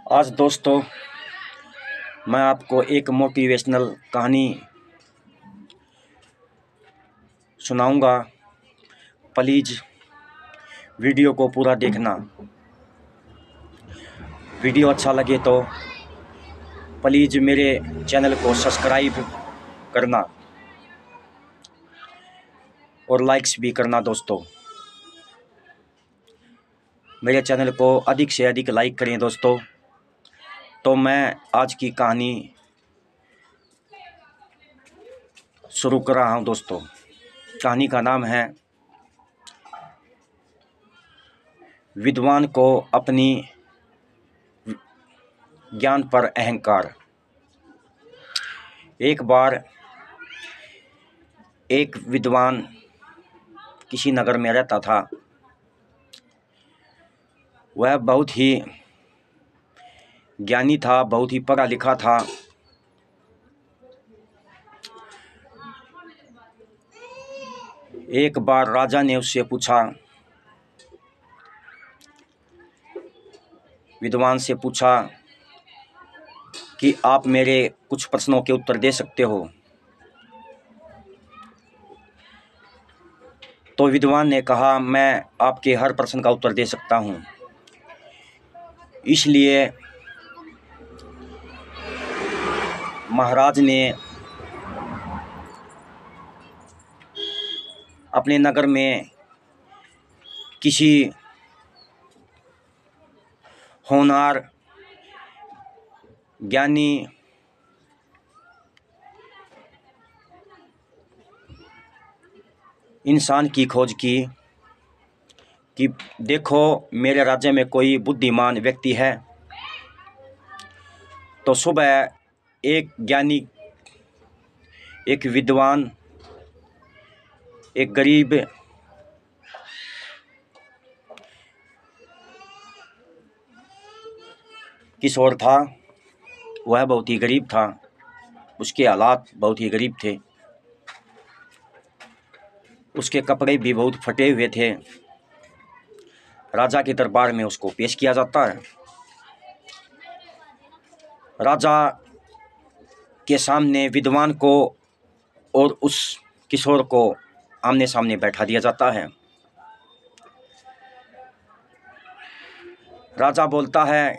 आज दोस्तों मैं आपको एक मोटिवेशनल कहानी सुनाऊंगा। प्लीज़ वीडियो को पूरा देखना। वीडियो अच्छा लगे तो प्लीज़ मेरे चैनल को सब्सक्राइब करना और लाइक्स भी करना। दोस्तों मेरे चैनल को अधिक से अधिक लाइक करें दोस्तों। तो मैं आज की कहानी शुरू कर रहा हूं दोस्तों। कहानी का नाम है विद्वान को अपनी ज्ञान पर अहंकार। एक बार एक विद्वान किसी नगर में रहता था। वह बहुत ही ज्ञानी था, बहुत ही पढ़ा लिखा था। एक बार राजा ने उससे पूछा, विद्वान से पूछा कि आप मेरे कुछ प्रश्नों के उत्तर दे सकते हो। तो विद्वान ने कहा, मैं आपके हर प्रश्न का उत्तर दे सकता हूँ। इसलिए महाराज ने अपने नगर में किसी होनहार ज्ञानी इंसान की खोज की कि देखो मेरे राज्य में कोई बुद्धिमान व्यक्ति है। तो सुबह एक ज्ञानी, एक विद्वान, एक गरीब किशोर था। वह बहुत ही गरीब था, उसके हालात बहुत ही गरीब थे, उसके कपड़े भी बहुत फटे हुए थे। राजा के दरबार में उसको पेश किया जाता है। राजा के सामने विद्वान को और उस किशोर को आमने सामने बैठा दिया जाता है। राजा बोलता है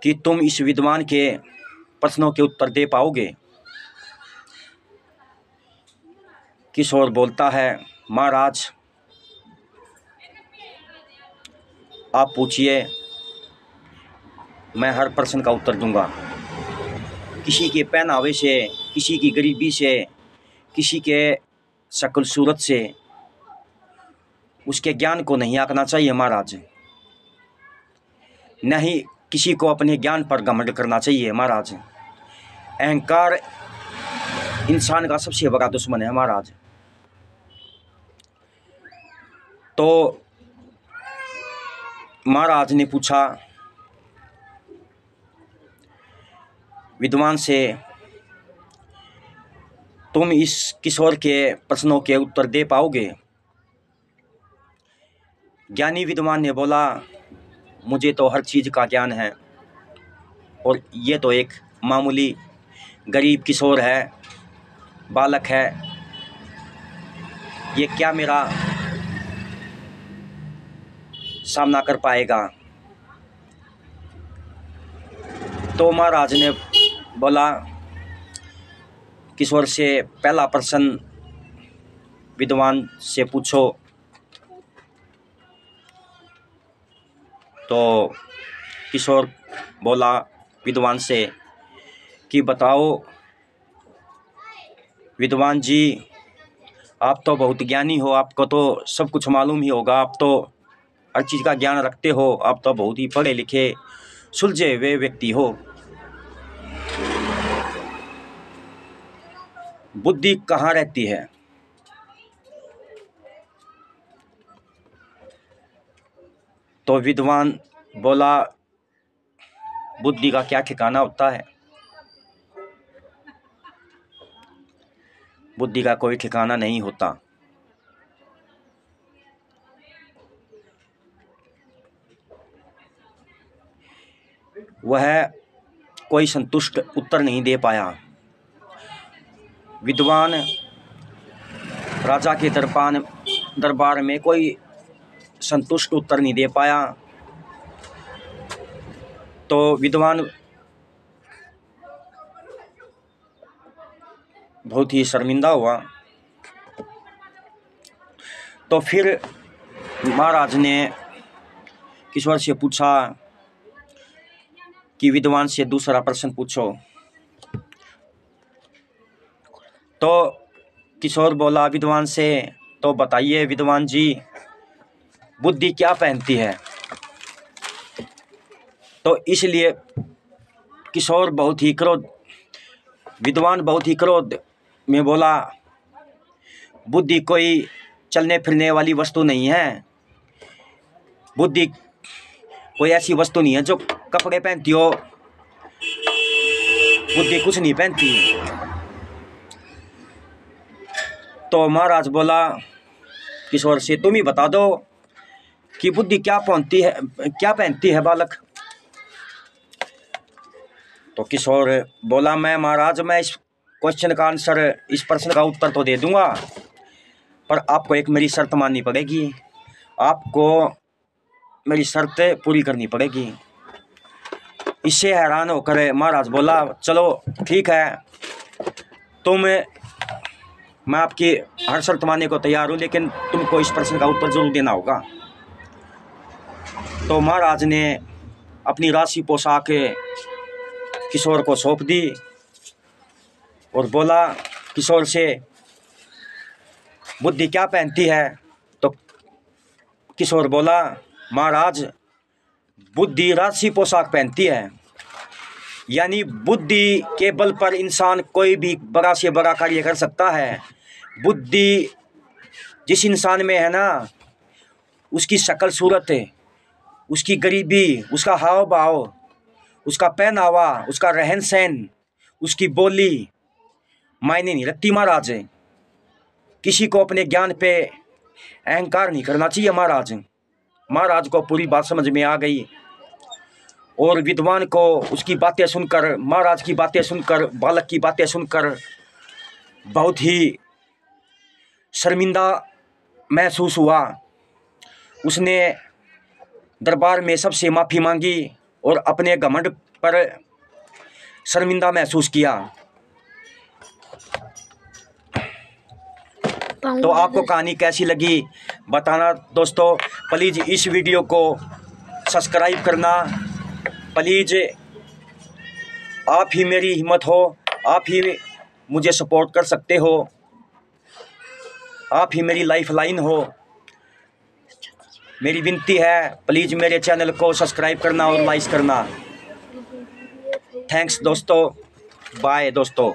कि तुम इस विद्वान के प्रश्नों के उत्तर दे पाओगे? किशोर बोलता है, महाराज आप पूछिए, मैं हर प्रश्न का उत्तर दूंगा। किसी के पहनावे से, किसी की गरीबी से, किसी के शक्ल सूरत से उसके ज्ञान को नहीं आंकना चाहिए महाराज। नहीं किसी को अपने ज्ञान पर घमंड करना चाहिए महाराज। अहंकार इंसान का सबसे बड़ा दुश्मन है महाराज। तो महाराज ने पूछा विद्वान से, तुम इस किशोर के प्रश्नों के उत्तर दे पाओगे? ज्ञानी विद्वान ने बोला, मुझे तो हर चीज़ का ज्ञान है और ये तो एक मामूली गरीब किशोर है, बालक है, ये क्या मेरा सामना कर पाएगा? तो महाराज ने बोला, किशोर से पहला प्रश्न विद्वान से पूछो। तो किशोर बोला विद्वान से कि बताओ विद्वान जी, आप तो बहुत ज्ञानी हो, आपको तो सब कुछ मालूम ही होगा, आप तो हर चीज़ का ज्ञान रखते हो, आप तो बहुत ही पढ़े लिखे सुलझे हुए व्यक्ति हो। बुद्धि कहाँ रहती है? तो विद्वान बोला, बुद्धि का क्या ठिकाना होता है? बुद्धि का कोई ठिकाना नहीं होता। वह कोई संतुष्ट उत्तर नहीं दे पाया। विद्वान राजा के दरबार में कोई संतुष्ट उत्तर नहीं दे पाया। तो विद्वान बहुत ही शर्मिंदा हुआ। तो फिर महाराज ने किशोर से पूछा कि विद्वान से दूसरा प्रश्न पूछो। तो किशोर बोला विद्वान से, तो बताइए विद्वान जी, बुद्धि क्या पहनती है? तो इसलिए विद्वान बहुत ही क्रोध में बोला, बुद्धि कोई चलने फिरने वाली वस्तु नहीं है। बुद्धि कोई ऐसी वस्तु नहीं है जो कपड़े पहनती हो। बुद्धि कुछ नहीं पहनती। तो महाराज बोला किशोर से, तुम ही बता दो कि बुद्धि क्या पहनती है बालक? तो किशोर बोला, मैं इस क्वेश्चन का आंसर, इस प्रश्न का उत्तर तो दे दूंगा, पर आपको एक मेरी शर्त माननी पड़ेगी। आपको मेरी शर्त पूरी करनी पड़ेगी। इससे हैरान होकर महाराज बोला, चलो ठीक है, मैं आपकी हर शर्त मानने को तैयार हूँ, लेकिन तुमको इस प्रश्न का उत्तर जरूर देना होगा। तो महाराज ने अपनी राशि पोशाक किशोर को सौंप दी और बोला किशोर से, बुद्धि क्या पहनती है? तो किशोर बोला, महाराज, बुद्धि राशि पोशाक पहनती है। यानी बुद्धि के बल पर इंसान कोई भी बड़ा से बड़ा कार्य कर सकता है। बुद्धि जिस इंसान में है ना, उसकी शक्ल सूरत, उसकी गरीबी, उसका हाव भाव, उसका पहनावा, उसका रहन सहन, उसकी बोली मायने नहीं रखती। महाराज, किसी को अपने ज्ञान पे अहंकार नहीं करना चाहिए। महाराज को पूरी बात समझ में आ गई और विद्वान को उसकी बातें सुनकर, महाराज की बातें सुनकर, बालक की बातें सुनकर बहुत ही शर्मिंदा महसूस हुआ। उसने दरबार में सबसे माफ़ी मांगी और अपने घमंड पर शर्मिंदा महसूस किया। तो आपको कहानी कैसी लगी बताना दोस्तों। प्लीज़ इस वीडियो को सब्सक्राइब करना। प्लीज़, आप ही मेरी हिम्मत हो, आप ही मुझे सपोर्ट कर सकते हो, आप ही मेरी लाइफ लाइन हो। मेरी विनती है, प्लीज़ मेरे चैनल को सब्सक्राइब करना और लाइक करना। थैंक्स दोस्तों, बाय दोस्तों।